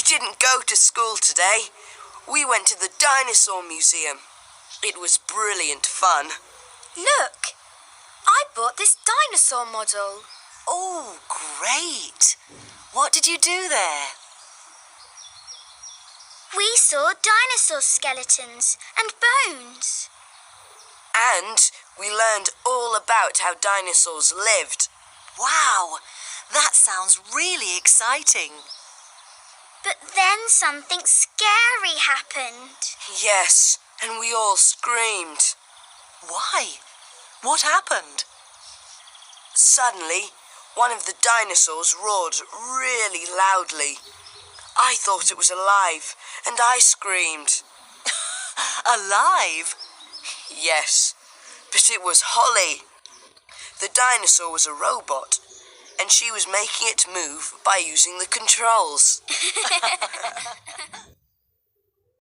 didn't go to school today. We went to the Dinosaur Museum. It was brilliant fun. Look, I bought this dinosaur model. Oh, great. What did you do there? We saw dinosaur skeletons and bones. And we learned all about how dinosaurs lived. Wow, that sounds really exciting. But then something scary happened. Yes, and we all screamed. Why? What happened? Suddenly, one of the dinosaurs roared really loudly. I thought it was alive, and I screamed. Alive? Yes, but it was Holly. The dinosaur was a robot, and she was making it move by using the controls.